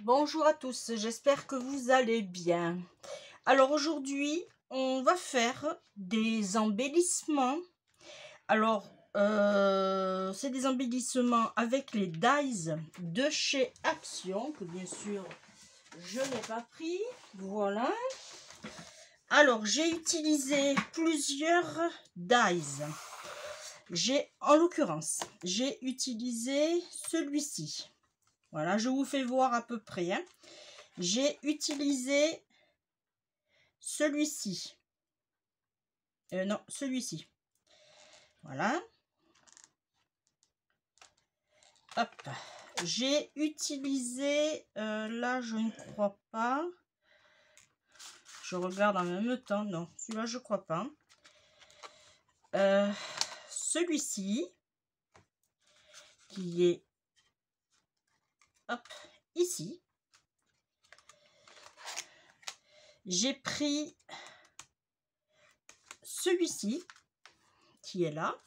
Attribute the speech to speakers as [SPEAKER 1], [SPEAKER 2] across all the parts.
[SPEAKER 1] Bonjour à tous, j'espère que vous allez bien. Alors aujourd'hui, on va faire des embellissements. Alors, c'est des embellissements avec les dies de chez Action, que bien sûr, je n'ai pas pris. Voilà. Alors, j'ai utilisé plusieurs dies. En l'occurrence, j'ai utilisé celui-ci. Voilà, je vous fais voir à peu près. Hein. J'ai utilisé celui-ci. Non, celui-ci. Voilà. Hop. J'ai utilisé, là je ne crois pas. Je regarde en même temps. Non, celui-là je crois pas. Celui-ci. Qui est, hop, ici. J'ai pris celui-ci. Qui est là.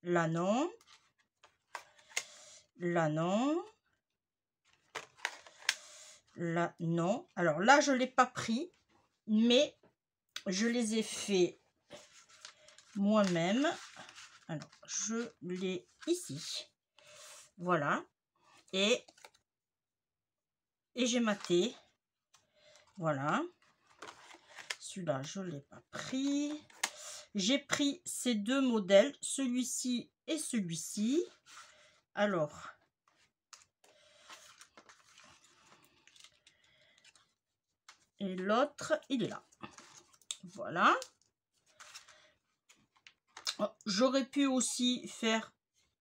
[SPEAKER 1] Là non. Là non. Là non. Alors là je ne l'ai pas pris. Mais je les ai fait moi-même. Alors je l'ai ici. Voilà. Et j'ai maté. Voilà. Celui-là je ne l'ai pas pris. J'ai pris ces deux modèles, celui-ci et celui-ci. Alors, et l'autre, il est là. Voilà. J'aurais pu aussi faire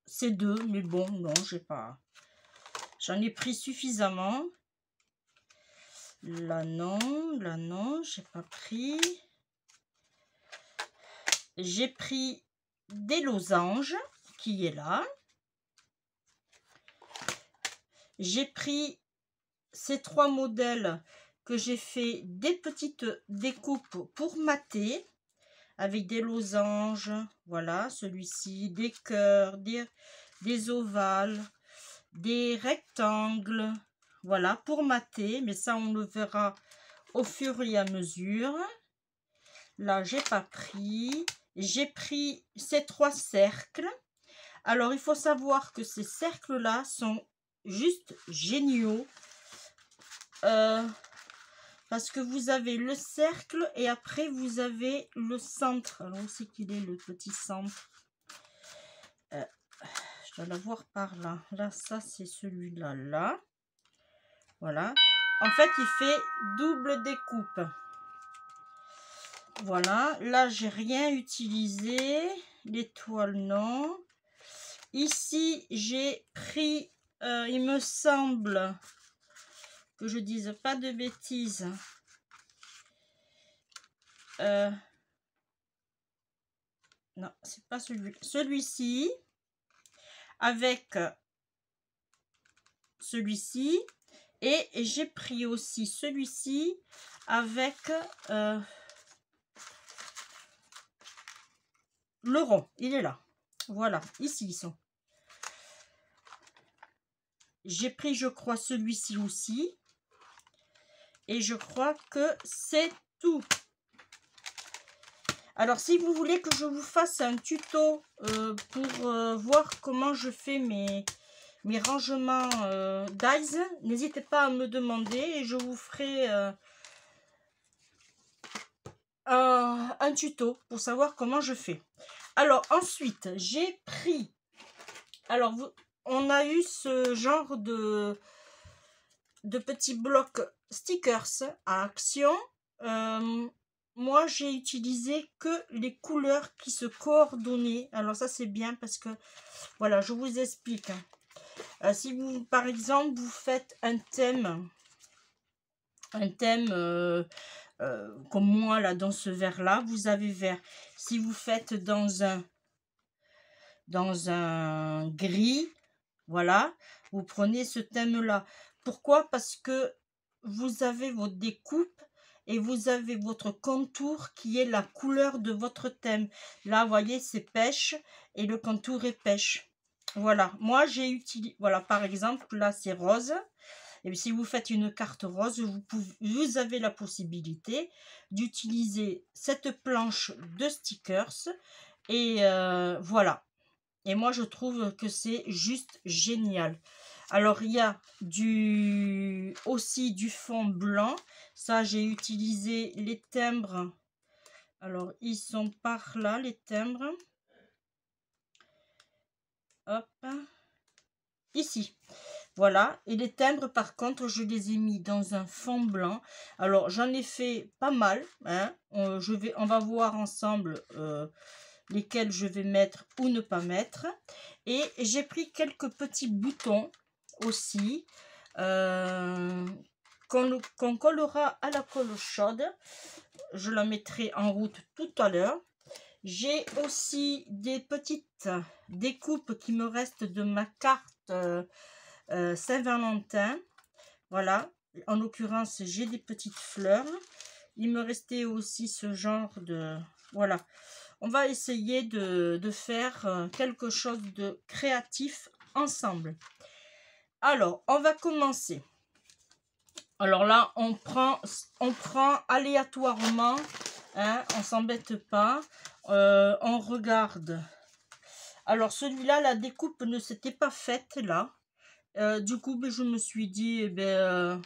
[SPEAKER 1] ces deux, mais bon, non, j'ai pas. J'en ai pris suffisamment. Là, non, j'ai pas pris. J'ai pris des losanges, qui est là. J'ai pris ces trois modèles que j'ai fait des petites découpes pour mater avec des losanges, voilà, celui-ci, des cœurs, des ovales, des rectangles, voilà, pour mater, mais ça on le verra au fur et à mesure. Là j'ai pas pris, j'ai pris ces trois cercles. Alors il faut savoir que ces cercles là sont juste géniaux. Parce que vous avez le cercle et après vous avez le centre. Alors où c'est qu'il est le petit centre? Je dois l'avoir par là. Là, ça c'est celui-là. Là. Voilà. En fait, il fait double découpe. Voilà. Là, j'ai rien utilisé. L'étoile, non. Ici, j'ai pris, il me semble... que je dise pas de bêtises. Non, c'est pas celui-ci avec celui-ci et j'ai pris aussi celui-ci avec le rond. Il est là. Voilà, ici ils sont. J'ai pris, je crois, celui-ci aussi. Et je crois que c'est tout. Alors, si vous voulez que je vous fasse un tuto pour voir comment je fais mes rangements dies, n'hésitez pas à me demander et je vous ferai un tuto pour savoir comment je fais. Alors, ensuite, j'ai pris... Alors, on a eu ce genre de petits blocs stickers à Action. Moi, j'ai utilisé que les couleurs qui se coordonnaient. Alors ça, c'est bien parce que, voilà, je vous explique. Si vous, par exemple, vous faites un thème comme moi, là, dans ce vert-là, vous avez vert. Si vous faites dans un gris, voilà, vous prenez ce thème-là. Pourquoi? Parce que vous avez votre découpe et vous avez votre contour qui est la couleur de votre thème. Là, vous voyez, c'est pêche et le contour est pêche. Voilà, moi j'ai utilisé, voilà, par exemple, là c'est rose. Et si vous faites une carte rose, vous avez la possibilité d'utiliser cette planche de stickers. Et voilà. Et moi, je trouve que c'est juste génial. Alors, il y a aussi du fond blanc. Ça, j'ai utilisé les timbres. Alors, ils sont par là, les timbres. Hop. Ici. Voilà. Et les timbres, par contre, je les ai mis dans un fond blanc. Alors, j'en ai fait pas mal. Hein. On va voir ensemble lesquels je vais mettre ou ne pas mettre. Et j'ai pris quelques petits boutons aussi qu'on collera à la colle chaude. Je la mettrai en route tout à l'heure. J'ai aussi des petites découpes qui me restent de ma carte Saint-Valentin. Voilà, en l'occurrence, j'ai des petites fleurs. Il me restait aussi ce genre de... Voilà, on va essayer de faire quelque chose de créatif ensemble. Alors, on va commencer. Alors là, on prend aléatoirement, hein, on s'embête pas. On regarde. Alors, celui-là, la découpe ne s'était pas faite là. Du coup, je me suis dit, eh ben,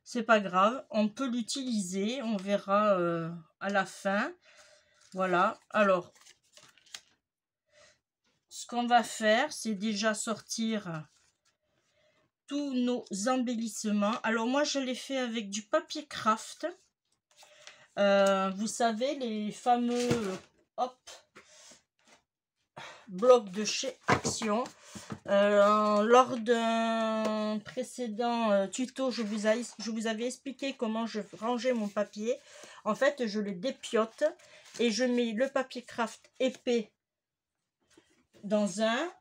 [SPEAKER 1] c'est pas grave, on peut l'utiliser, on verra à la fin. Voilà, alors, ce qu'on va faire, c'est déjà sortir tous nos embellissements. Alors moi, je l'ai fait avec du papier craft. Vous savez, les fameux blocs de chez Action. Lors d'un précédent tuto, je vous avais expliqué comment je rangeais mon papier. En fait, je le dépiote et je mets le papier craft épais dans un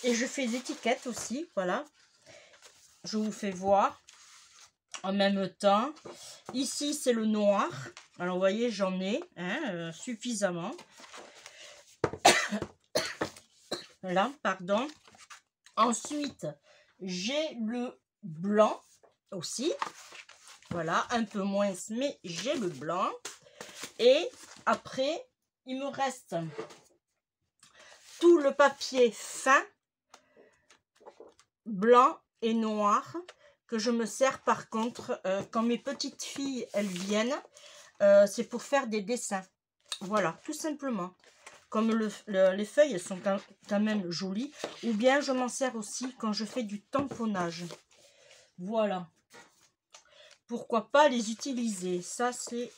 [SPEAKER 1] et je fais des étiquettes aussi. Voilà, je vous fais voir en même temps. Ici, c'est le noir. Alors, vous voyez, j'en ai suffisamment. Là, pardon. Ensuite, j'ai le blanc aussi. Voilà, un peu moins, mais j'ai le blanc. Et après, il me reste tout le papier fin, blanc et noir, que je me sers par contre quand mes petites filles, elles viennent. C'est pour faire des dessins. Voilà, tout simplement. Comme les feuilles sont quand même jolies. Ou bien je m'en sers aussi quand je fais du tamponnage. Voilà. Pourquoi pas les utiliser? Ça, c'est...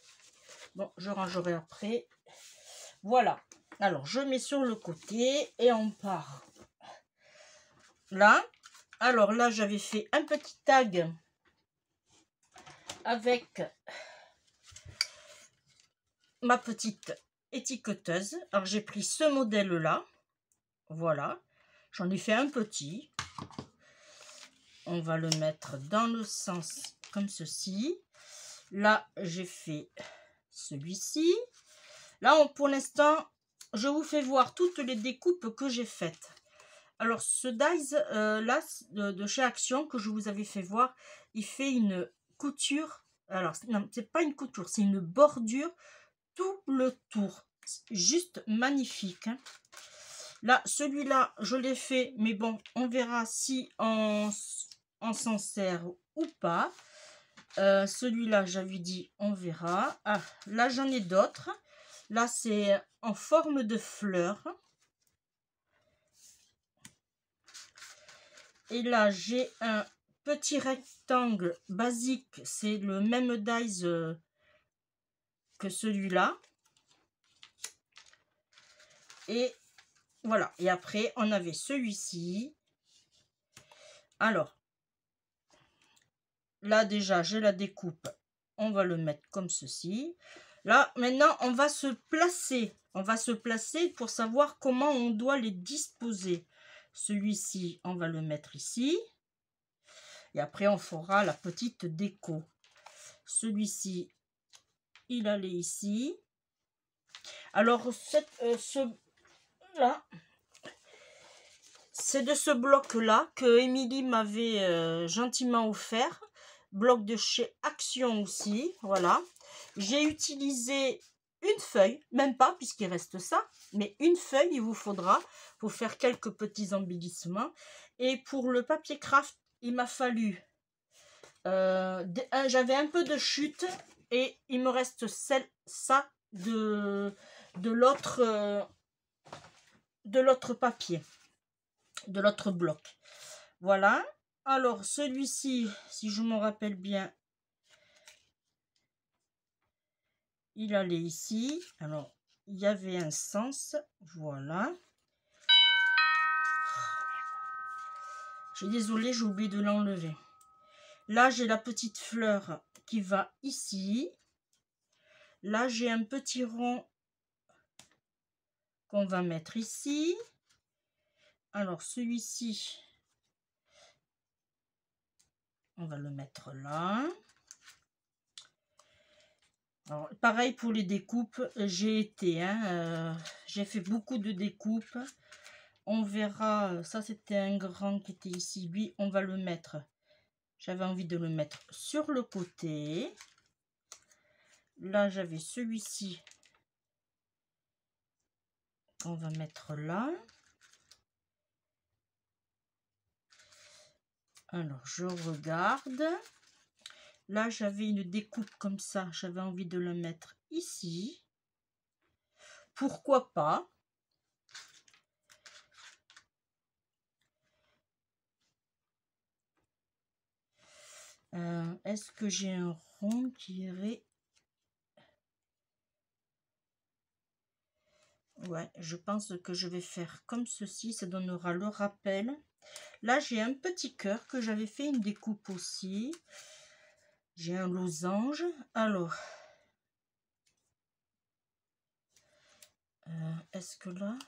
[SPEAKER 1] Bon, je rangerai après. Voilà. Alors, je mets sur le côté et on part. Là. Alors là, j'avais fait un petit tag avec ma petite étiqueteuse. Alors, j'ai pris ce modèle-là. Voilà. J'en ai fait un petit. On va le mettre dans le sens comme ceci. Là, j'ai fait celui-ci. Là, pour l'instant, je vous fais voir toutes les découpes que j'ai faites. Alors, ce dies là, de chez Action, que je vous avais fait voir, il fait une couture. Alors, non, c'est pas une couture, c'est une bordure tout le tour. Juste magnifique. Hein. Là, celui-là, je l'ai fait, mais bon, on verra si on s'en sert ou pas. Celui-là, j'avais dit, on verra. Ah, là, j'en ai d'autres. Là, c'est en forme de fleur. Et là, j'ai un petit rectangle basique. C'est le même dies que celui-là. Et voilà. Et après, on avait celui-ci. Alors, là, déjà, j'ai la découpe. On va le mettre comme ceci. Là, maintenant, on va se placer. On va se placer pour savoir comment on doit les disposer. Celui-ci, on va le mettre ici. Et après, on fera la petite déco. Celui-ci, il allait ici. Alors, c'est de ce bloc-là que Émilie m'avait gentiment offert. Bloc de chez Action aussi, voilà. J'ai utilisé une feuille, même pas puisqu'il reste ça, mais une feuille il vous faudra pour faire quelques petits embellissements. Et pour le papier craft, il m'a fallu, j'avais un peu de chute et il me reste ça de l'autre papier, de l'autre bloc. Voilà. Alors celui-ci, si je me rappelle bien, il allait ici. Alors il y avait un sens, voilà. Je suis désolée, j'ai oublié de l'enlever. Là j'ai la petite fleur qui va ici. Là j'ai un petit rond qu'on va mettre ici. Alors celui-ci, on va le mettre là. Alors, pareil pour les découpes, j'ai fait beaucoup de découpes. On verra, ça c'était un grand qui était ici, lui on va le mettre, j'avais envie de le mettre sur le côté. Là j'avais celui-ci qu'on va mettre là. Alors je regarde. Là j'avais une découpe comme ça, j'avais envie de le mettre ici. Pourquoi pas? Est-ce que j'ai un rond qui irait? Ouais, je pense que je vais faire comme ceci, ça donnera le rappel. Là, j'ai un petit cœur que j'avais fait une découpe aussi. J'ai un losange. Alors, est-ce que là?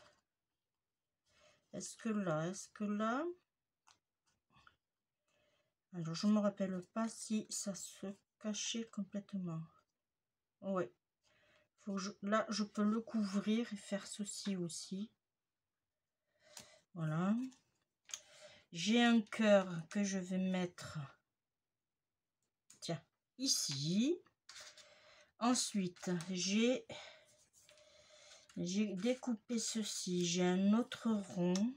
[SPEAKER 1] Est-ce que là? Est-ce que là? Alors, je ne me rappelle pas si ça se cachait complètement. Ouais. Là, je peux le couvrir et faire ceci aussi. Voilà. J'ai un cœur que je vais mettre, tiens, ici. Ensuite, j'ai découpé ceci. J'ai un autre rond.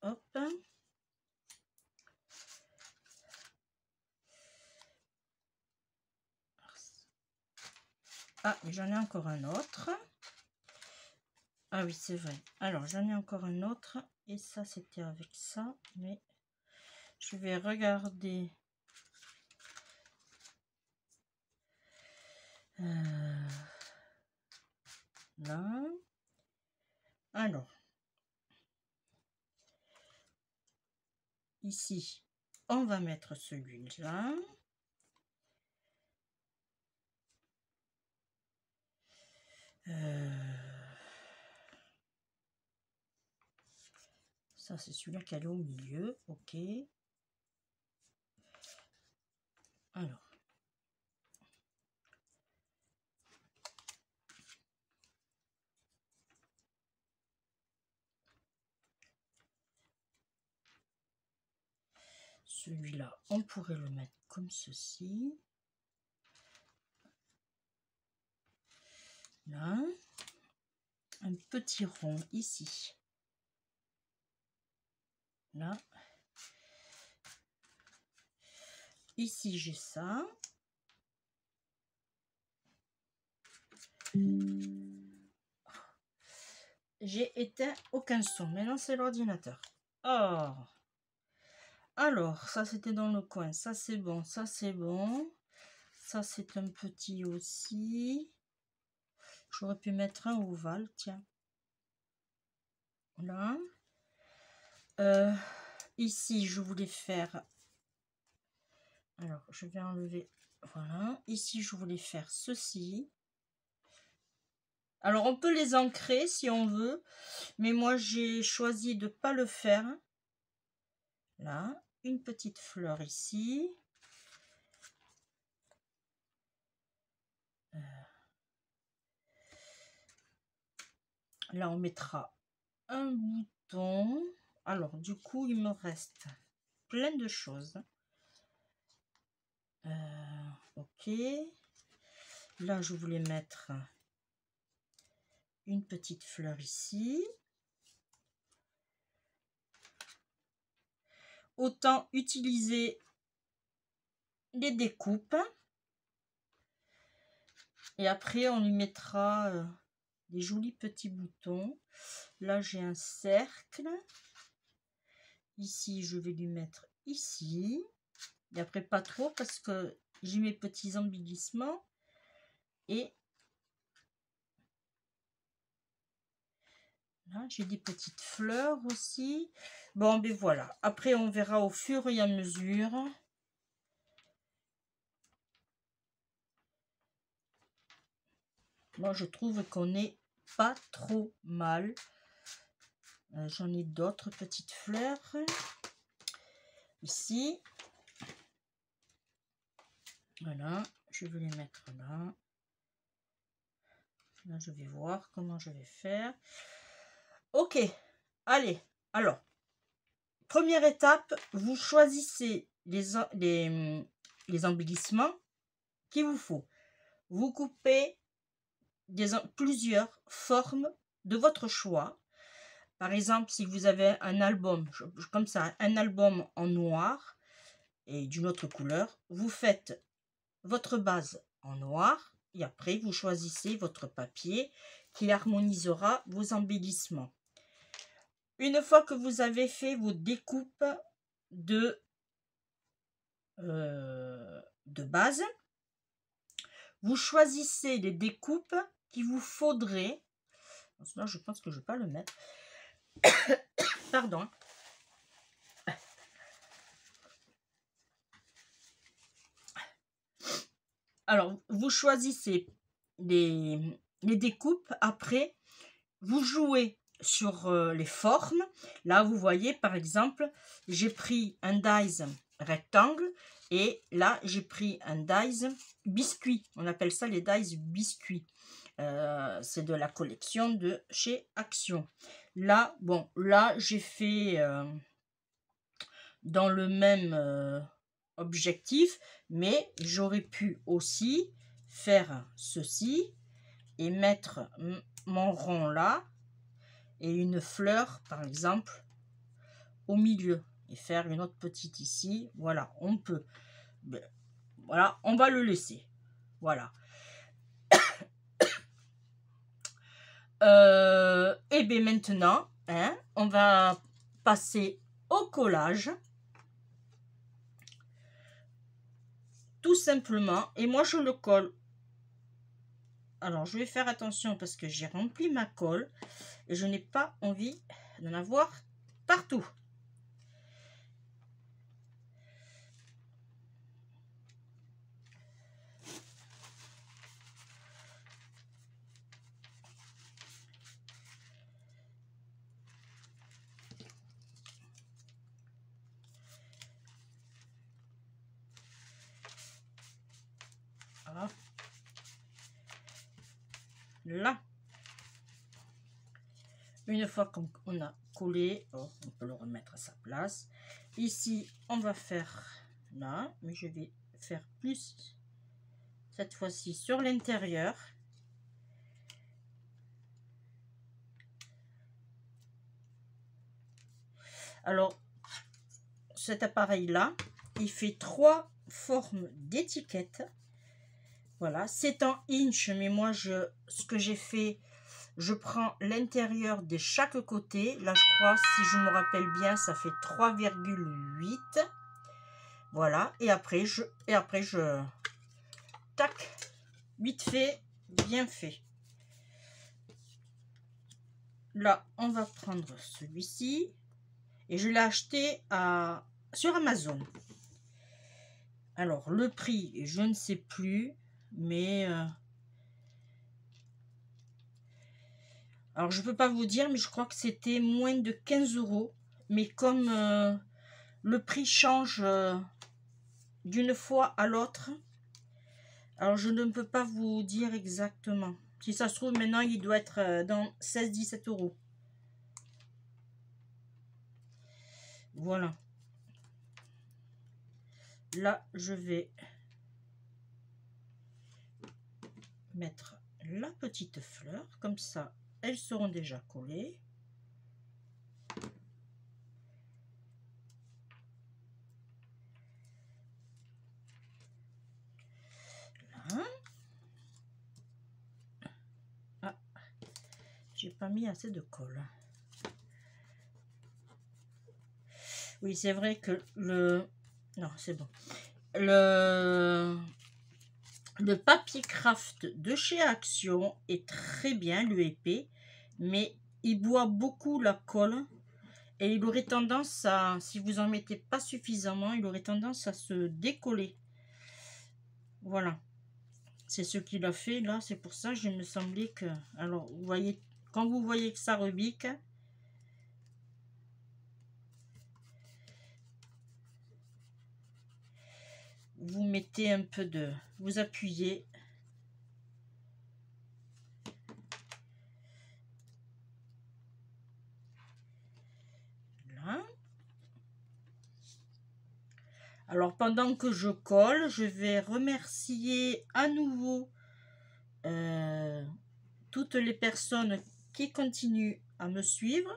[SPEAKER 1] Hop. Ah, j'en ai encore un autre. Ah oui, c'est vrai. Alors, j'en ai encore un autre. Et ça, c'était avec ça. Mais je vais regarder. Là. Alors. Ici, on va mettre celui-là. Ça, c'est celui-là qui est au milieu. Ok. Alors. Celui-là, on pourrait le mettre comme ceci. Là. Un petit rond ici. Là. Ici, j'ai ça. J'ai éteint aucun son. Maintenant, c'est l'ordinateur. Oh. Alors, ça, c'était dans le coin. Ça, c'est bon. Ça, c'est bon. Ça, c'est un petit aussi. J'aurais pu mettre un ovale, tiens. Là. Ici, je voulais faire... Alors, je vais enlever... Voilà. Ici, je voulais faire ceci. Alors, on peut les ancrer si on veut. Mais moi, j'ai choisi de ne pas le faire. Là. Une petite fleur ici. Là, on mettra un bouton. Alors, du coup, il me reste plein de choses. Ok. Là, je voulais mettre une petite fleur ici. Autant utiliser les découpes. Et après, on lui mettra des jolis petits boutons. Là, j'ai un cercle. Ici, je vais lui mettre ici. Et après, pas trop parce que j'ai mes petits embellissements. Et là, j'ai des petites fleurs aussi. Bon, ben voilà. Après, on verra au fur et à mesure. Moi, je trouve qu'on n'est pas trop mal. J'en ai d'autres petites fleurs. Ici. Voilà. Je vais les mettre là. Là, je vais voir comment je vais faire. Ok. Allez. Alors. Première étape, vous choisissez les embellissements qu'il vous faut. Vous coupez plusieurs formes de votre choix. Par exemple, si vous avez un album, comme ça, un album en noir et d'une autre couleur, vous faites votre base en noir et après vous choisissez votre papier qui harmonisera vos embellissements. Une fois que vous avez fait vos découpes de base, vous choisissez les découpes qu'il vous faudrait. Là, je pense que je ne vais pas le mettre. Pardon. Alors, vous choisissez les découpes. Après, vous jouez sur les formes. Là, vous voyez, par exemple, j'ai pris un dies rectangle et là, j'ai pris un dies biscuit. On appelle ça les dies biscuits. C'est de la collection de chez Action. Là, bon, là, j'ai fait dans le même objectif, mais j'aurais pu aussi faire ceci et mettre mon rond là et une fleur par exemple au milieu et faire une autre petite ici. Voilà, on peut. Voilà, on va le laisser. Voilà. Et bien maintenant, hein, on va passer au collage. Tout simplement. Et moi, je le colle. Alors, je vais faire attention parce que j'ai rempli ma colle et je n'ai pas envie d'en avoir partout. Voilà. Là, une fois qu'on a collé, on peut le remettre à sa place. Ici, on va faire là, mais je vais faire plus cette fois-ci sur l'intérieur. Alors, cet appareil-là, il fait 3 formes d'étiquettes. Voilà, c'est en inch, mais moi, ce que j'ai fait, je prends l'intérieur de chaque côté. Là, je crois, si je me rappelle bien, ça fait 3,8. Voilà, et après, je tac, vite fait, bien fait. Là, on va prendre celui-ci. Et je l'ai acheté sur Amazon. Alors, le prix, je ne sais plus, mais... alors, je ne peux pas vous dire, mais je crois que c'était moins de 15 €. Mais comme le prix change d'une fois à l'autre, alors je ne peux pas vous dire exactement. Si ça se trouve, maintenant, il doit être dans 16-17 euros. Voilà. Là, je vais mettre la petite fleur. Comme ça, elles seront déjà collées. Là. Ah, j'ai pas mis assez de colle. Oui, c'est vrai que le... Non, c'est bon. Le papier craft de chez Action est très bien, l'UEP, mais il boit beaucoup la colle et il aurait tendance à, si vous en mettez pas suffisamment, il aurait tendance à se décoller. Voilà, c'est ce qu'il a fait là, c'est pour ça que je me semblait que... Alors, vous voyez, quand vous voyez que ça rebique, vous mettez un peu de... Vous appuyez. Là. Alors, pendant que je colle, je vais remercier à nouveau toutes les personnes qui continuent à me suivre.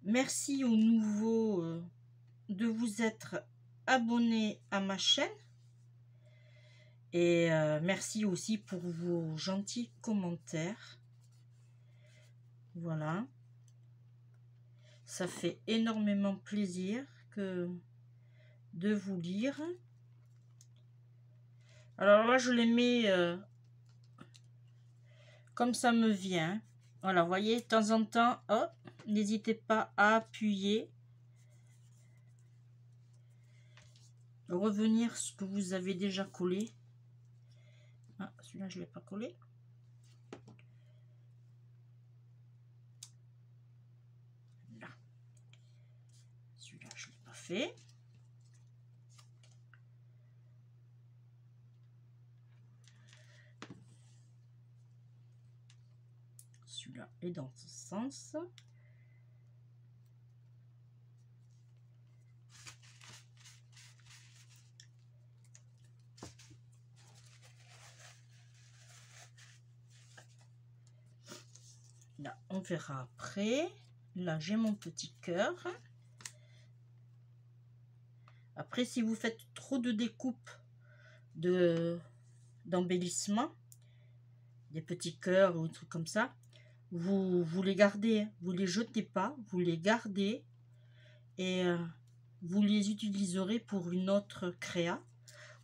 [SPEAKER 1] Merci aux nouveaux de vous être abonnés à ma chaîne. Et merci aussi pour vos gentils commentaires. Voilà. Ça fait énormément plaisir de vous lire. Alors là, je les mets comme ça me vient. Voilà, vous voyez, de temps en temps, hop, n'hésitez pas à appuyer. Revenir ce que vous avez déjà collé. Ah, celui-là, je ne l'ai pas collé. Là. Celui-là, je ne l'ai pas fait. Celui-là est dans ce sens. Là, on verra après. Là, j'ai mon petit cœur. Après, si vous faites trop de découpes d'embellissement, des petits cœurs ou des trucs comme ça, vous les gardez, vous les jetez pas, vous les gardez et vous les utiliserez pour une autre créa,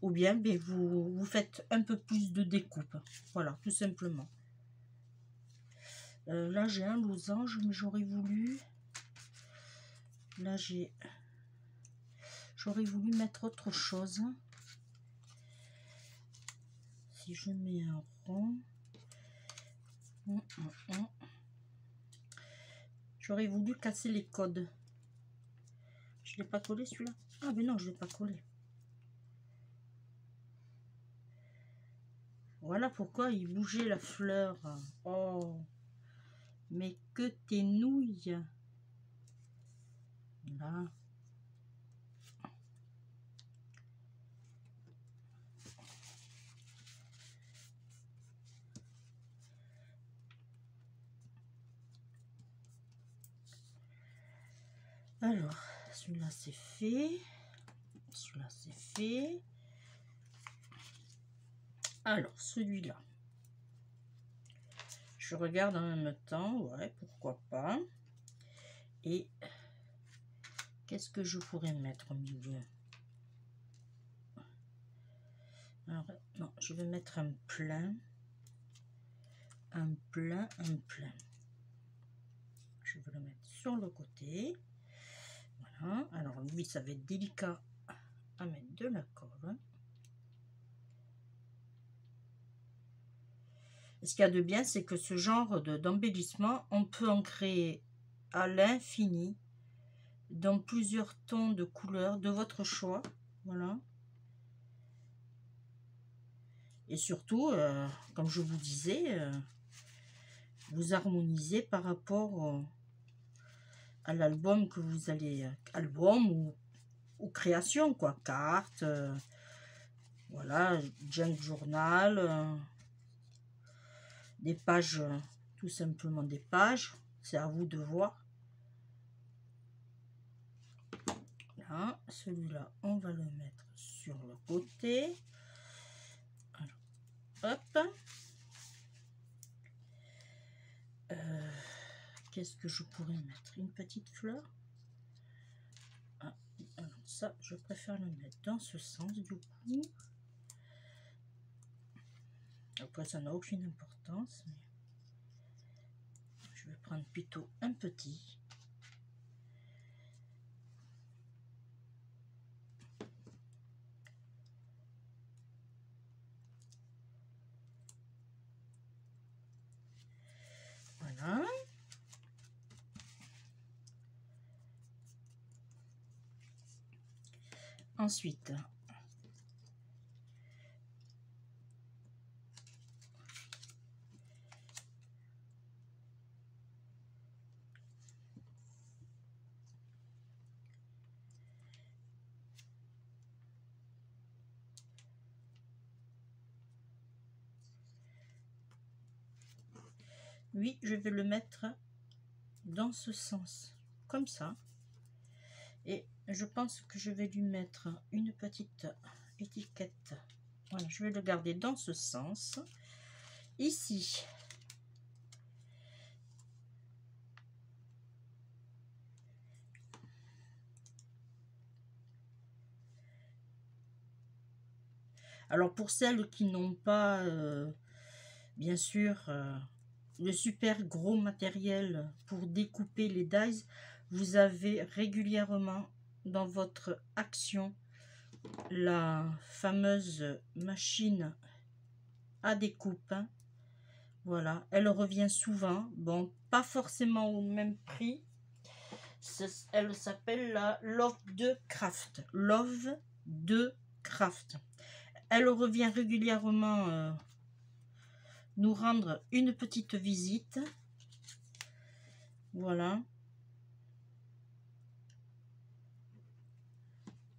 [SPEAKER 1] ou bien vous faites un peu plus de découpe. Voilà, tout simplement. Là, j'ai un losange, mais j'aurais voulu... Là, j'aurais voulu mettre autre chose. Si je mets un rond... J'aurais voulu casser les codes. Je ne l'ai pas collé celui-là. Ah, mais non, je ne l'ai pas collé. Voilà pourquoi il bougeait la fleur. Oh, mais que tes nouilles. Là. Alors, celui-là c'est fait. Celui-là c'est fait. Alors, celui-là. Je regarde en même temps. Ouais, pourquoi pas. Et qu'est-ce que je pourrais mettre au milieu? Alors, non, je vais mettre un plein. Un plein, un plein. Je vais le mettre sur le côté. Voilà. Alors, lui, ça va être délicat à mettre de la colle. Et ce qu'il y a de bien, c'est que ce genre d'embellissement, on peut en créer à l'infini, dans plusieurs tons de couleurs de votre choix. Voilà. Et surtout, comme je vous disais, vous harmoniser par rapport à l'album que vous allez... album ou création, quoi. Carte, voilà, junk journal, des pages, tout simplement des pages. C'est à vous de voir. Là, celui-là, on va le mettre sur le côté. Alors, hop. Qu'est-ce que je pourrais mettre? Une petite fleur. Ah, alors ça, je préfère le mettre dans ce sens du coup. Après, ça n'a aucune importance. Mais je vais prendre plutôt un petit. Voilà. Ensuite, oui, je vais le mettre dans ce sens, comme ça. Et je pense que je vais lui mettre une petite étiquette. Voilà, je vais le garder dans ce sens. Ici, alors pour celles qui n'ont pas, bien sûr, le super gros matériel pour découper les dies, vous avez régulièrement dans votre action la fameuse machine à découpe. Voilà, elle revient souvent, bon, pas forcément au même prix. Elle s'appelle la Love 2 Craft. Love 2 Craft. Elle revient régulièrement nous rendre une petite visite. Voilà.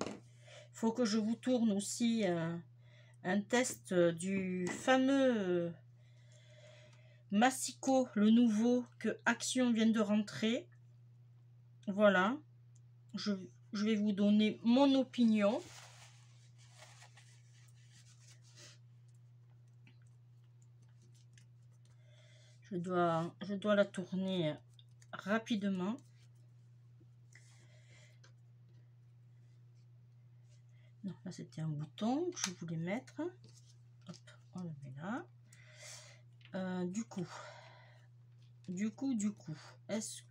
[SPEAKER 1] Il faut que je vous tourne aussi un test du fameux Massico, le nouveau que Action vient de rentrer. Voilà. Je vais vous donner mon opinion. Je dois la tourner rapidement. Non, là c'était un bouton que je voulais mettre. Hop, on le met là. Du coup, est-ce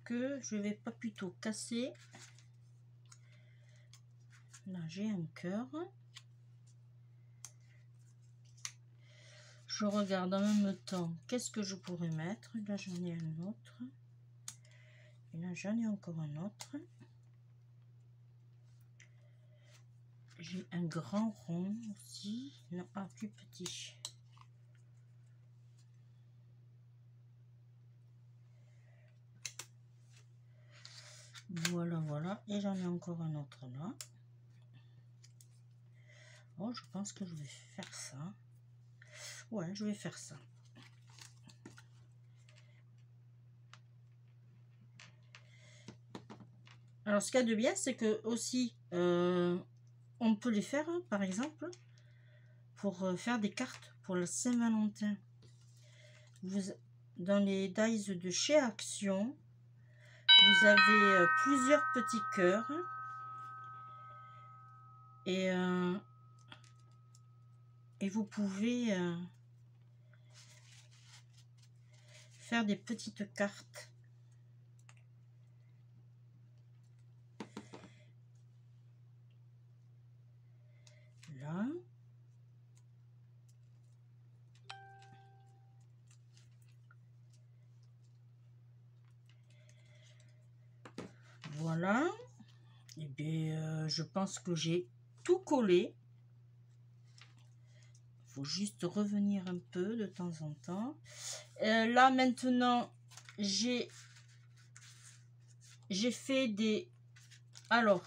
[SPEAKER 1] que je vais pas plutôt casser? Là j'ai un cœur. Je regarde en même temps qu'est-ce que je pourrais mettre. Là j'en ai un autre. Et là j'en ai encore un autre. J'ai un grand rond aussi. Non, un plus petit. Voilà, voilà. Et j'en ai encore un autre là. Oh, je pense que je vais faire ça. Ouais, je vais faire ça. Alors, ce qu'il y a de bien, c'est que aussi, on peut les faire, hein, par exemple, pour faire des cartes pour le Saint-Valentin. Dans les dies de chez Action, vous avez plusieurs petits cœurs. Et vous pouvez faire des petites cartes. Là. Voilà. Et bien, je pense que j'ai tout collé. faut juste revenir un peu de temps en temps. Là maintenant, j'ai fait des... Alors,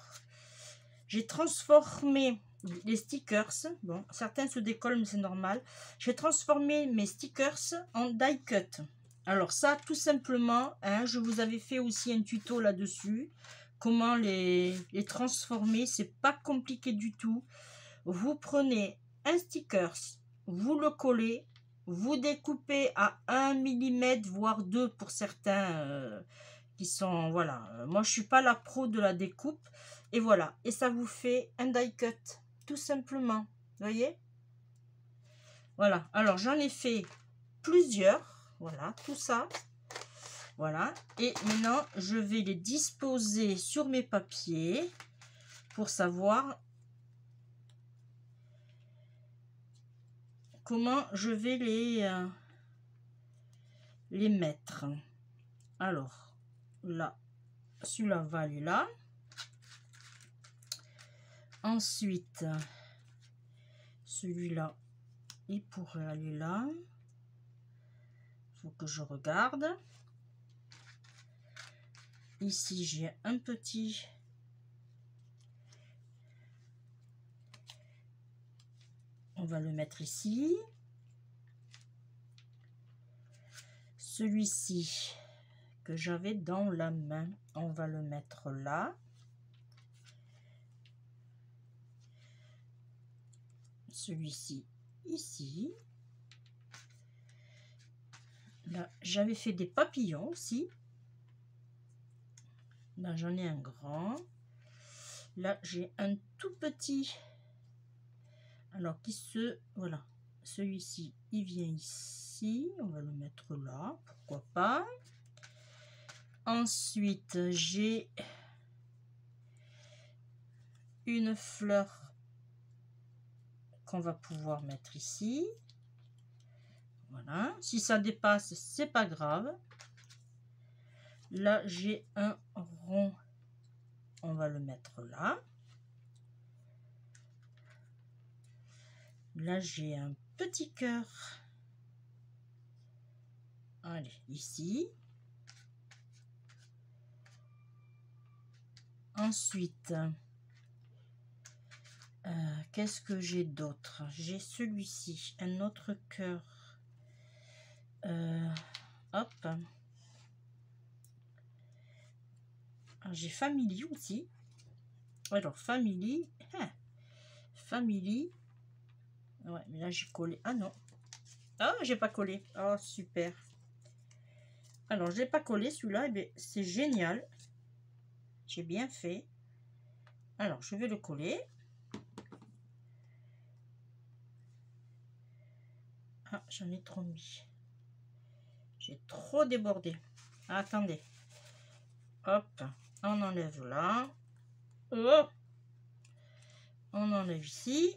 [SPEAKER 1] j'ai transformé les stickers. Bon, certains se décollent, mais c'est normal. J'ai transformé mes stickers en die cut. Alors ça, tout simplement, hein, je vous avais fait aussi un tuto là-dessus. Comment les transformer, c'est pas compliqué du tout. Vous prenez un sticker, vous le collez, vous découpez à 1 mm, voire 2 pour certains qui sont... Voilà, moi je suis pas la pro de la découpe. Et voilà, et ça vous fait un die cut, tout simplement. Vous voyez? Voilà, alors j'en ai fait plusieurs. Voilà, tout ça. Voilà, et maintenant je vais les disposer sur mes papiers pour savoir comment je vais les mettre. Alors là, celui-là va aller là. Ensuite, celui-là, il pourrait aller là. Il faut que je regarde. Ici, j'ai un petit... On va le mettre ici. Celui-ci que j'avais dans la main, on va le mettre là. Celui-ci ici. Là, j'avais fait des papillons aussi. Là, j'en ai un grand. Là, j'ai un tout petit. Alors, qui se... Voilà. Celui-ci, il vient ici. On va le mettre là. Pourquoi pas. Ensuite, j'ai une fleur qu'on va pouvoir mettre ici. Voilà. Si ça dépasse, c'est pas grave. Là, j'ai un rond. On va le mettre là. Là, j'ai un petit cœur. Allez, ici. Ensuite, qu'est-ce que j'ai d'autre? J'ai celui-ci, un autre cœur. Hop. J'ai Family aussi. Alors, Family. Family. Ouais, mais là, j'ai collé. Ah non. Ah, j'ai pas collé. Oh, super. Alors, je l'ai pas collé celui-là. Eh c'est génial. J'ai bien fait. Alors, je vais le coller. Ah, j'en ai trop mis. J'ai trop débordé. Ah, attendez. Hop. On enlève là. Oh. On enlève ici.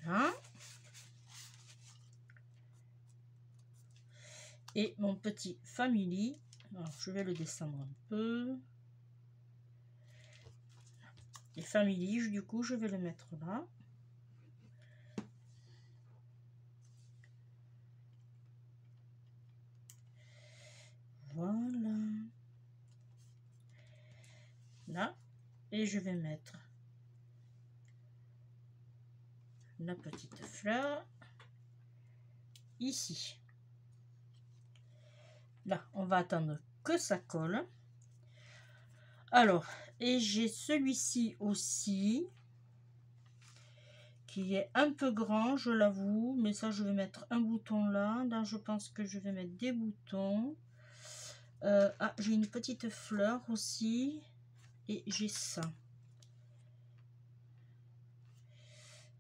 [SPEAKER 1] Là. Et mon petit Family. Alors, je vais le descendre un peu. Et Family, du coup, je vais le mettre là. Voilà. Là. Et je vais mettre la petite fleur ici. Là, on va attendre que ça colle. Alors, et j'ai celui-ci aussi qui est un peu grand, je l'avoue, mais ça, je vais mettre un bouton là. Là, je pense que je vais mettre des boutons. Ah, j'ai une petite fleur aussi. Et j'ai ça.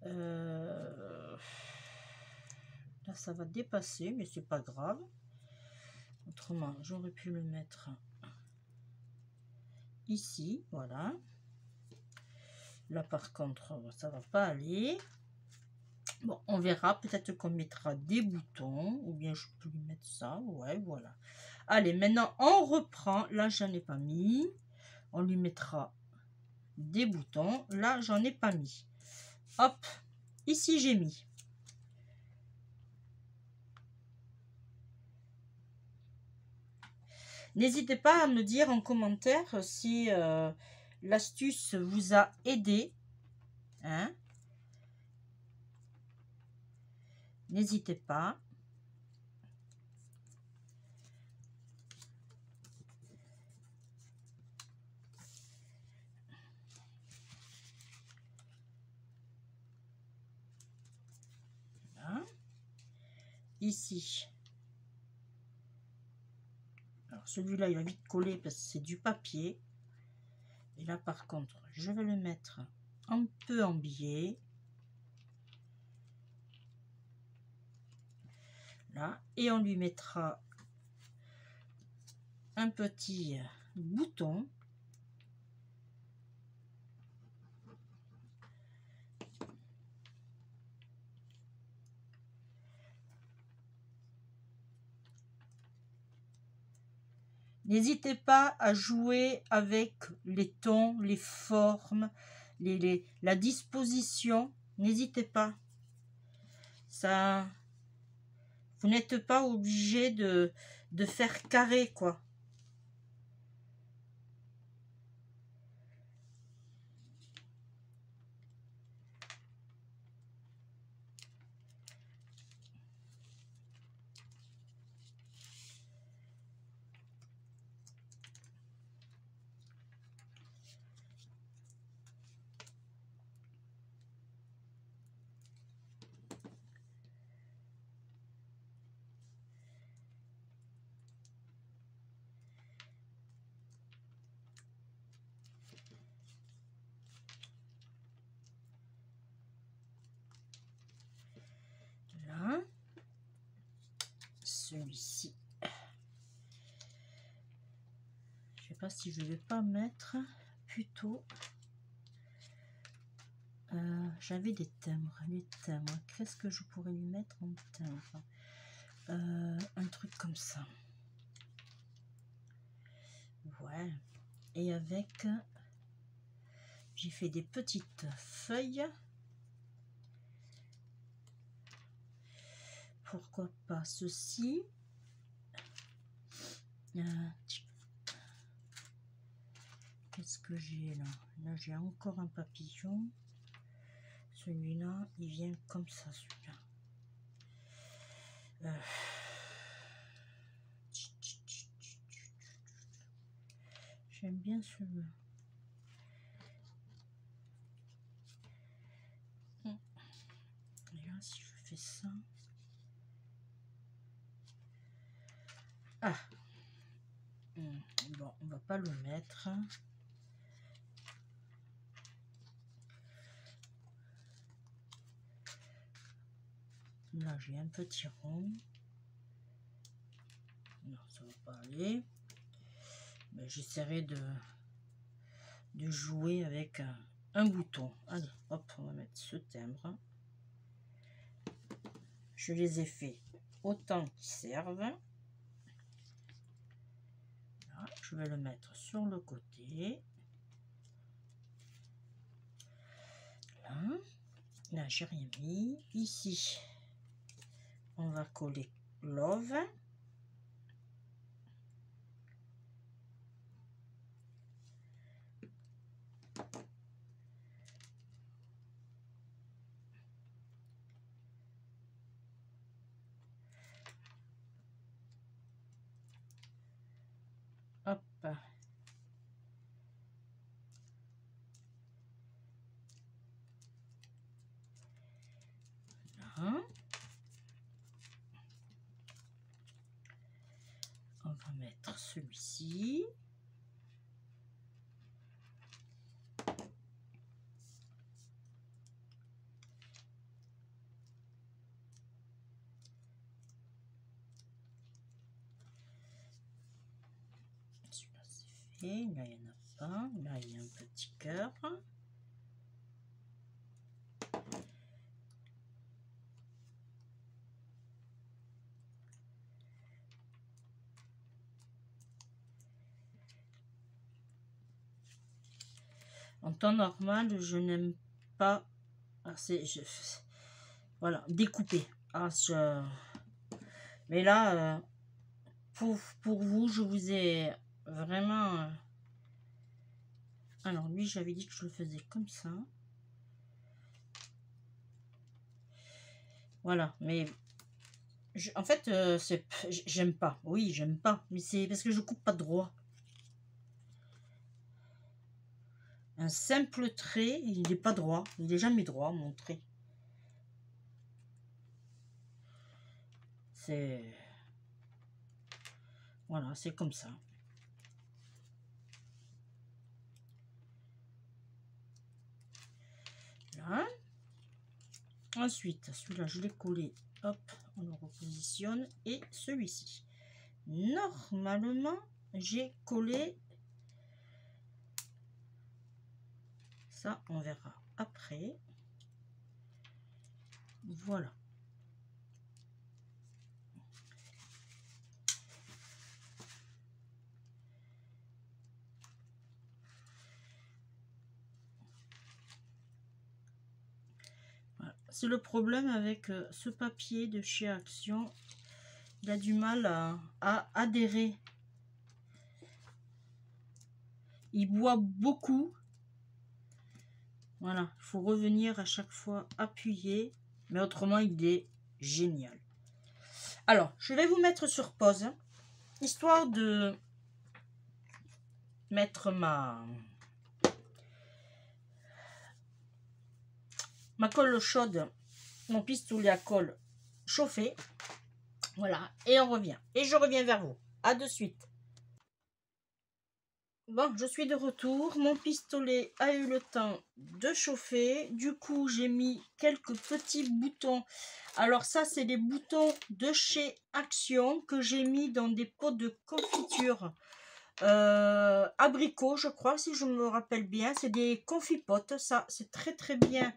[SPEAKER 1] Là, ça va dépasser, mais c'est pas grave. Autrement, j'aurais pu le mettre ici, voilà. Là, par contre, ça va pas aller. Bon, on verra. Peut-être qu'on mettra des boutons, ou bien je peux lui mettre ça. Ouais, voilà. Allez, maintenant, on reprend. Là, j'en ai pas mis. On lui mettra des boutons. Là, j'en ai pas mis. Hop, ici j'ai mis. N'hésitez pas à me dire en commentaire si l'astuce vous a aidé. Hein? N'hésitez pas. Voilà. Ici. Alors celui-là, il va vite coller parce que c'est du papier. Et là, par contre, je vais le mettre un peu en biais. Là. Et on lui mettra un petit bouton. N'hésitez pas à jouer avec les tons, les formes, la disposition. N'hésitez pas. Ça, vous n'êtes pas obligé de faire carré, quoi. Là. Celui-ci. Je sais pas si je vais pas mettre plutôt. J'avais des timbres. Les timbres. Qu'est-ce que je pourrais lui mettre en timbre? Un truc comme ça. Ouais. Et avec, j'ai fait des petites feuilles. Pourquoi pas ceci? Qu'est-ce que j'ai là? Là, j'ai encore un papillon. Celui-là, il vient comme ça, celui-là. J'aime bien celui-là. Et là, si je fais ça... Ah! Bon, on va pas le mettre. Là, j'ai un petit rond. Non, ça va pas aller. Mais j'essaierai de jouer avec un bouton. Allez, hop, on va mettre ce timbre. Je les ai fait autant qu'ils servent. Là, je vais le mettre sur le côté. Là, j'ai rien mis. Ici, on va coller love. Hop. Là. On va mettre celui-ci. Celui-là, c'est fait. Là, il n'y en a pas. Là, il y a un petit cœur. En temps normal, je n'aime pas assez, voilà, découper. Ah, mais là, pour vous, je vous ai vraiment... Alors lui, j'avais dit que je le faisais comme ça. Voilà, mais en fait, j'aime pas. Oui, j'aime pas, mais c'est parce que je coupe pas droit. Un simple trait, il n'est pas droit. Il n'est jamais droit, mon trait. C'est... Voilà, c'est comme ça. Là. Ensuite, celui-là, je l'ai collé. Hop, on le repositionne. Et celui-ci. Normalement, j'ai collé... Ça, on verra après. Voilà. C'est le problème avec ce papier de chez Action. Il a du mal à adhérer. Il boit beaucoup. Voilà, il faut revenir à chaque fois appuyer. Mais autrement, il est génial. Alors, je vais vous mettre sur pause. Histoire de mettre ma colle chaude, mon pistolet à colle chauffé. Voilà, et on revient. Et je reviens vers vous. À de suite. Bon, je suis de retour. Mon pistolet a eu le temps de chauffer. Du coup, j'ai mis quelques petits boutons. Alors ça, c'est des boutons de chez Action que j'ai mis dans des pots de confiture. Abricot, je crois, si je me rappelle bien. C'est des confipotes. Ça, c'est très très bien.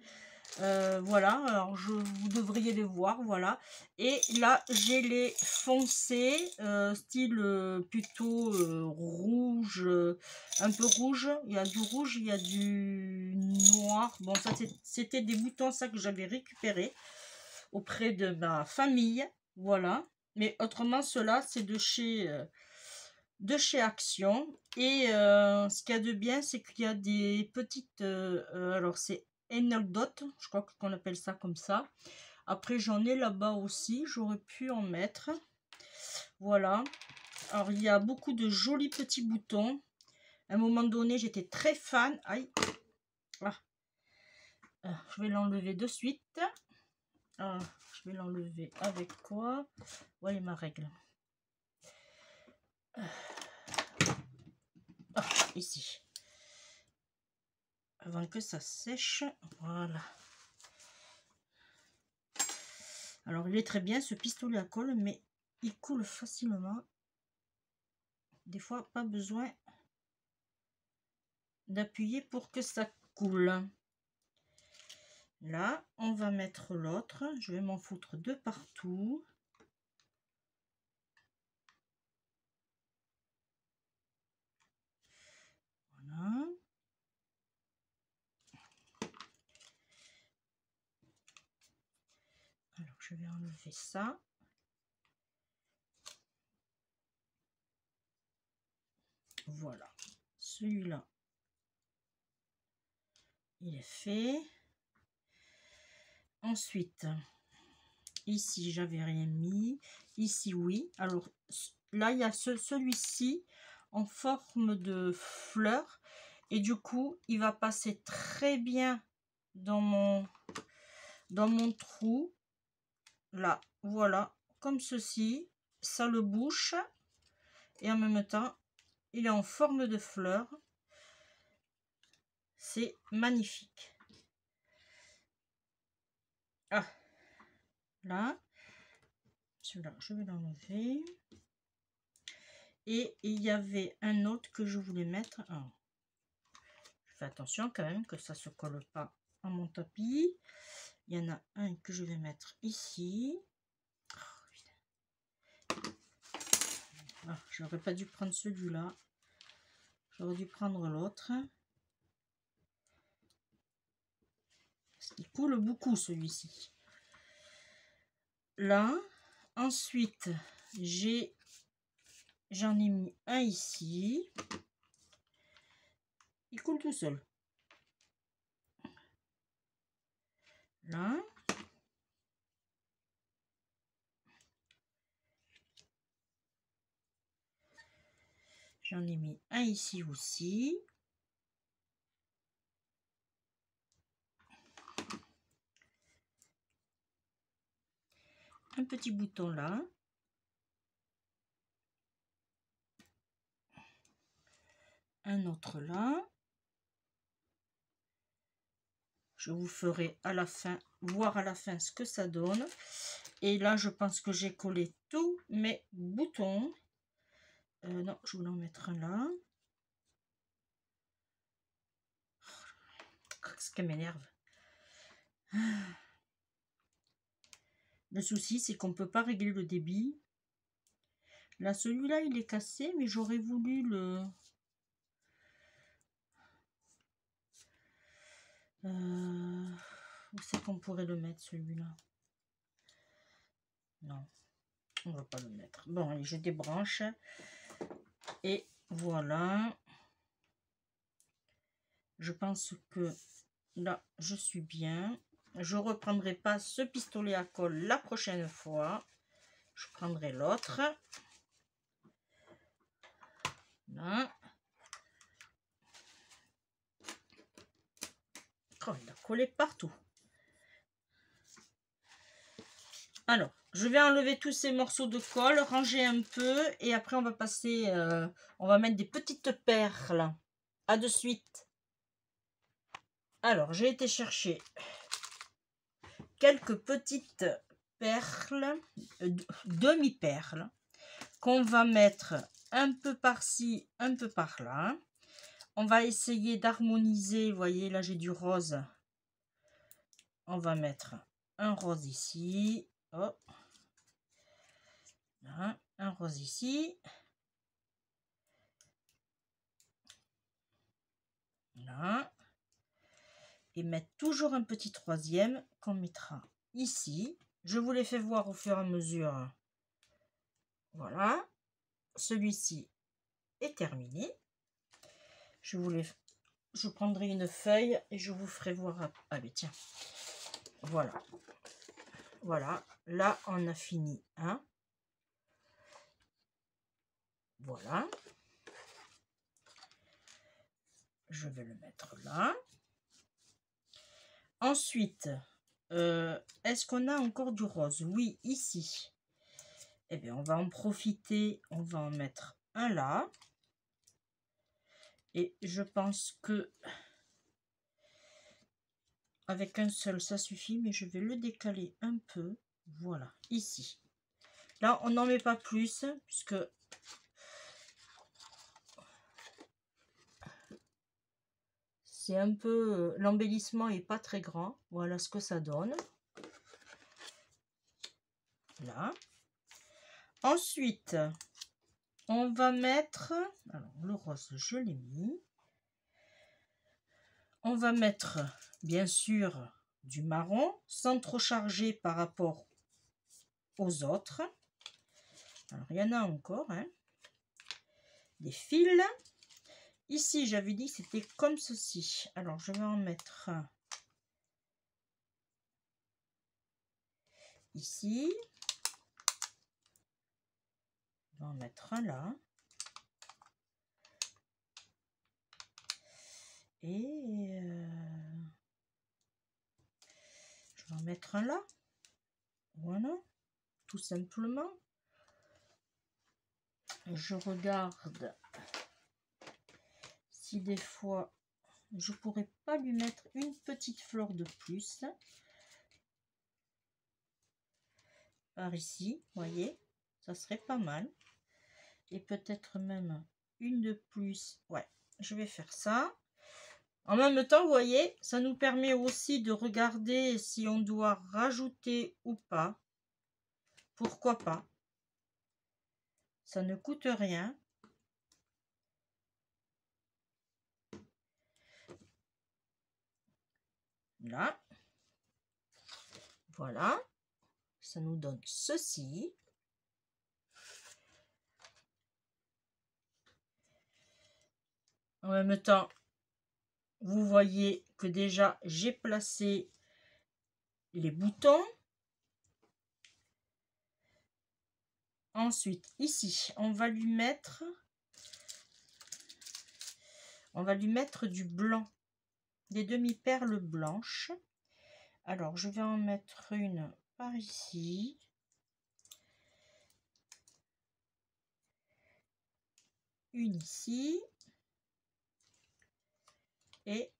[SPEAKER 1] Voilà, alors vous devriez les voir, voilà. Et là, j'ai les foncés, style plutôt rouge, un peu rouge. Il y a du rouge, il y a du noir. Bon, ça, c'était des boutons, ça, que j'avais récupéré auprès de ma famille, voilà. Mais autrement, cela, c'est de chez Action. Et ce qu'il y a de bien, c'est qu'il y a des petites... alors, c'est Enel-Dot, je crois qu'on appelle ça comme ça. Après, j'en ai là-bas aussi. J'aurais pu en mettre. Voilà. Alors, il y a beaucoup de jolis petits boutons. À un moment donné, j'étais très fan. Aïe. Ah. Je vais l'enlever de suite. Je vais l'enlever avec quoi? Voilà ma règle. Ici. Avant que ça sèche. Voilà. Alors, il est très bien, ce pistolet à colle, mais il coule facilement. Des fois, pas besoin d'appuyer pour que ça coule. Là, on va mettre l'autre. Je vais m'en foutre de partout. Voilà. Alors, je vais enlever ça. Voilà. Celui-là, il est fait. Ensuite, ici, j'avais rien mis. Ici, oui. Alors, là, il y a celui-ci en forme de fleur. Et du coup, il va passer très bien dans mon trou. Là, voilà. Comme ceci. Ça le bouche. Et en même temps, il est en forme de fleur. C'est magnifique. Ah, là. Celui-là, je vais l'enlever. Et il y avait un autre que je voulais mettre. Alors, je fais attention quand même que ça ne se colle pas à mon tapis. Il y en a un que je vais mettre ici. J'aurais pas dû prendre celui-là. J'aurais dû prendre l'autre. Il coule beaucoup celui-ci. Là, ensuite, j'en ai mis un ici. Il coule tout seul. Là. J'en ai mis un ici aussi. Un petit bouton là. Un autre là. Je vous ferai à la fin, voir à la fin ce que ça donne. Et là, je pense que j'ai collé tous mes boutons. Non, je voulais en mettre un là. Ce qui m'énerve. Le souci, c'est qu'on ne peut pas régler le débit. Là, celui-là, il est cassé, mais j'aurais voulu le... Où c'est qu'on pourrait le mettre, celui-là? Non, on va pas le mettre. Bon, allez, je débranche. Et voilà. Je pense que là, je suis bien. Je reprendrai pas ce pistolet à colle la prochaine fois. Je prendrai l'autre. Là. Oh, il a collé partout. Alors, je vais enlever tous ces morceaux de colle, ranger un peu et après on va passer, on va mettre des petites perles. À de suite. Alors, j'ai été chercher quelques petites perles, demi-perles, qu'on va mettre un peu par-ci, un peu par-là. On va essayer d'harmoniser. Vous voyez, là j'ai du rose. On va mettre un rose ici. Oh. Là, un rose ici. Là. Et mettre toujours un petit troisième qu'on mettra ici. Je vous les fais voir au fur et à mesure. Voilà. Celui-ci est terminé. Je prendrai une feuille et je vous ferai voir. Allez, tiens. Voilà. Voilà. Là, on a fini un. Voilà. Je vais le mettre là. Ensuite, est-ce qu'on a encore du rose? Oui, ici. Eh bien, on va en profiter. On va en mettre un là. Et je pense que avec un seul, ça suffit. Mais je vais le décaler un peu. Voilà, ici. Là, on n'en met pas plus, puisque c'est un peu... l'embellissement n'est pas très grand. Voilà ce que ça donne. Là. Ensuite, on va mettre... Alors, le rose, je l'ai mis. On va mettre, bien sûr, du marron, sans trop charger par rapport aux autres. Alors, il y en a encore, hein. Des fils. Ici, j'avais dit que c'était comme ceci. Alors, je vais en mettre un ici. Je vais en mettre un là. Et je vais en mettre un là. Voilà, tout simplement. Je regarde si des fois je pourrais pas lui mettre une petite fleur de plus par ici, voyez, ça serait pas mal. Et peut-être même une de plus. Ouais, je vais faire ça. En même temps, vous voyez, ça nous permet aussi de regarder si on doit rajouter ou pas. Pourquoi pas? Ça ne coûte rien. Là. Voilà, ça nous donne ceci. En même temps, vous voyez que déjà j'ai placé les boutons. Ensuite, ici, on va lui mettre du blanc, des demi-perles blanches. Alors, je vais en mettre une par ici. Une ici. Et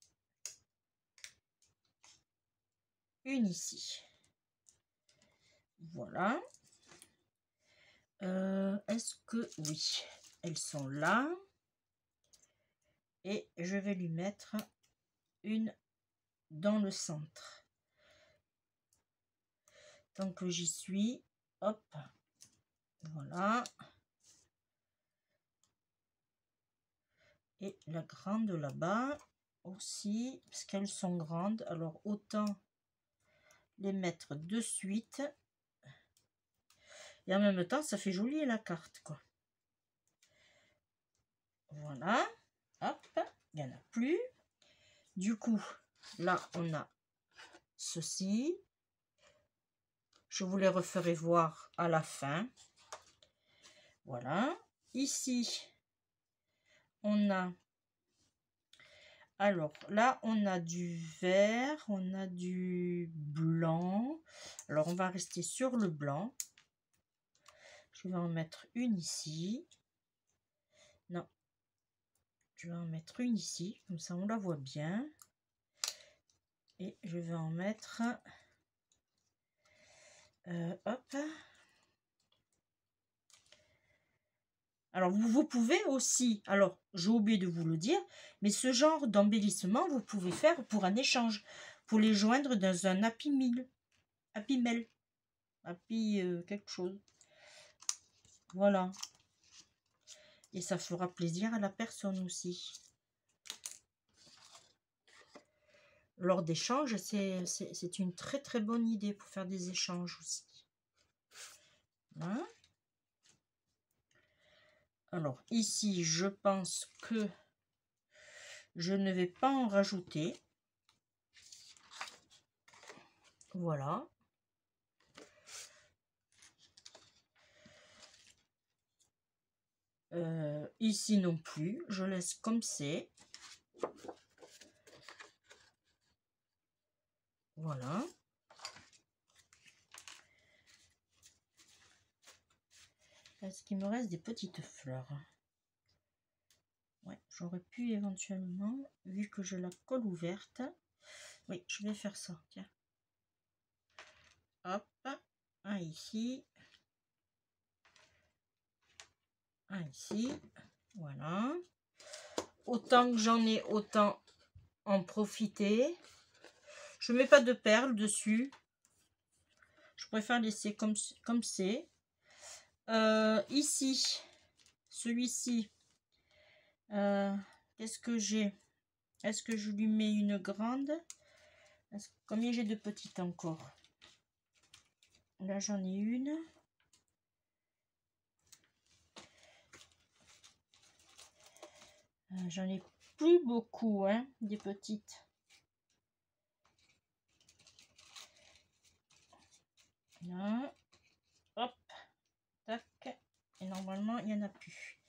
[SPEAKER 1] une ici. Voilà. Est-ce que... Oui, elles sont là. Et je vais lui mettre une dans le centre. Tant que j'y suis, hop, voilà. Et la grande là-bas aussi, parce qu'elles sont grandes, alors autant les mettre de suite. Et en même temps, ça fait joli la carte, quoi. Voilà, hop, il n'y en a plus. Du coup, là, on a ceci. Je vous les referai voir à la fin. Voilà. Ici, on a... Alors, là, on a du vert, on a du blanc. Alors, on va rester sur le blanc. Je vais en mettre une ici. Non. Je vais en mettre une ici. Comme ça, on la voit bien. Et je vais en mettre... hop. Alors, vous pouvez aussi... Alors, j'ai oublié de vous le dire. Mais ce genre d'embellissement, vous pouvez faire pour un échange. Pour les joindre dans un Happy Meal. Happy Mail. Happy quelque chose. Voilà. Et ça fera plaisir à la personne aussi. Lors d'échanges, c'est une très très bonne idée pour faire des échanges aussi. Voilà. Alors ici, je pense que je ne vais pas en rajouter. Voilà. Ici non plus, je laisse comme c'est. Voilà. Est-ce qu'il me reste des petites fleurs? Ouais, j'aurais pu éventuellement, vu que je la colle ouverte. Oui, je vais faire ça. Tiens. Hop, un ici. Un ici. Voilà. Autant que j'en ai, autant en profiter. Je mets pas de perles dessus. Je préfère laisser comme c'est. Ici, celui-ci, qu'est-ce que j'ai? Est-ce que je lui mets une grande? Combien j'ai de petites encore? Là, j'en ai une. J'en ai plus beaucoup, hein, des petites. Là. Hop. Tac. Et normalement, il n'y en a plus.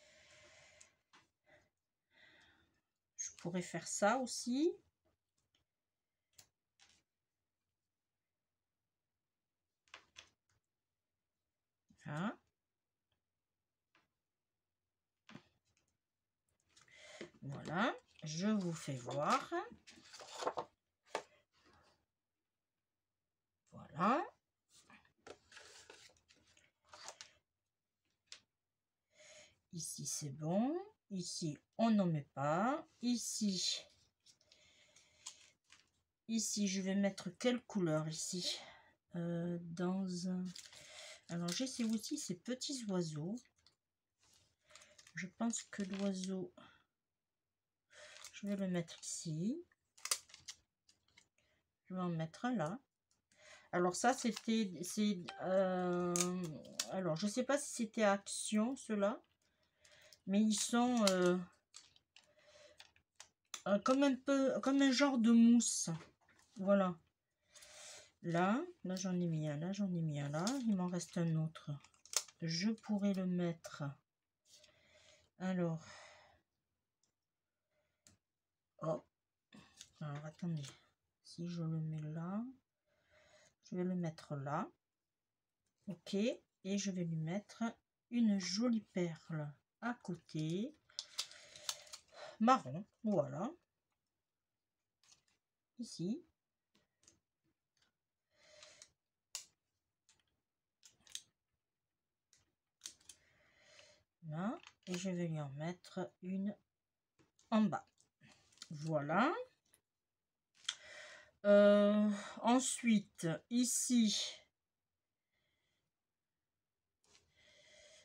[SPEAKER 1] Je pourrais faire ça aussi. Voilà. Voilà. Je vous fais voir. Voilà. Ici, c'est bon. Ici, on n'en met pas. Ici, je vais mettre quelle couleur ici? Dans un... Alors, j'ai aussi ces petits oiseaux. Je pense que l'oiseau, je vais le mettre ici. Je vais en mettre un là. Alors ça, c'était... alors, je sais pas si c'était Action, ceux-là. Mais ils sont comme un genre de mousse. Voilà. Là j'en ai mis un, là j'en ai mis un, là. Il m'en reste un autre. Je pourrais le mettre. Alors. Oh. Alors, attendez. Si je le mets là, je vais le mettre là. Ok. Et je vais lui mettre une jolie perle à côté. Marron. Voilà. Ici. Là. Et je vais lui en mettre une en bas. Voilà. Ensuite, ici,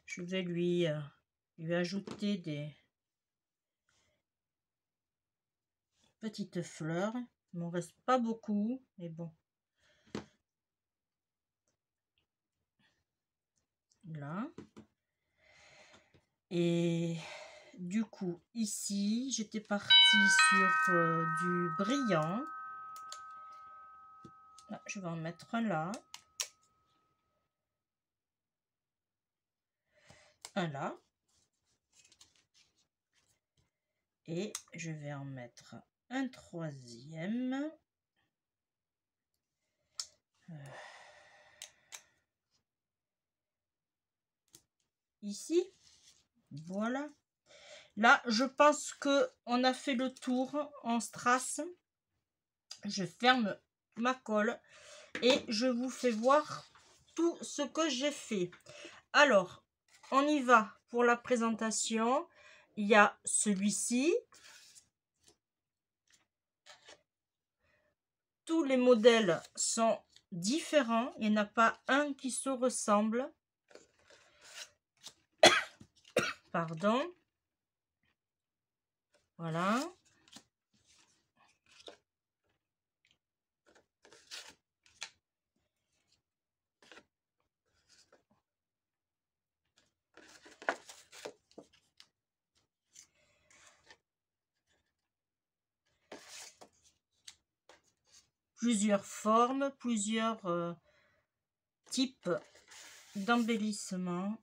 [SPEAKER 1] je vais lui ajouter des petites fleurs. Il m'en reste pas beaucoup, mais bon. Là. Et du coup, ici, j'étais partie sur du brillant. Là, je vais en mettre un là. Un là. Et je vais en mettre un troisième. Ici. Voilà. Là, je pense que on a fait le tour en strass. Je ferme ma colle et je vous fais voir tout ce que j'ai fait. Alors, on y va pour la présentation. Il y a celui-ci. Tous les modèles sont différents. Il n'y en a pas un qui se ressemble. Pardon. Voilà. Plusieurs formes, plusieurs types d'embellissement.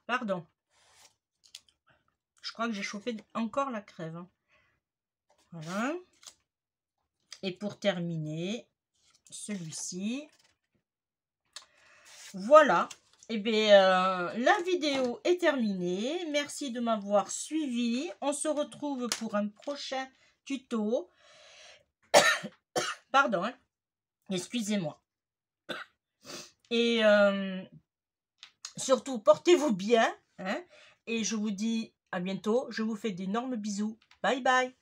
[SPEAKER 1] Pardon. Je crois que j'ai chauffé encore la crève. Hein. Voilà. Et pour terminer, celui-ci. Voilà. Et bien, la vidéo est terminée. Merci de m'avoir suivi. On se retrouve pour un prochain tuto. Pardon. Hein. Excusez-moi. Et surtout, portez-vous bien. Hein, et je vous dis à bientôt. Je vous fais d'énormes bisous. Bye bye.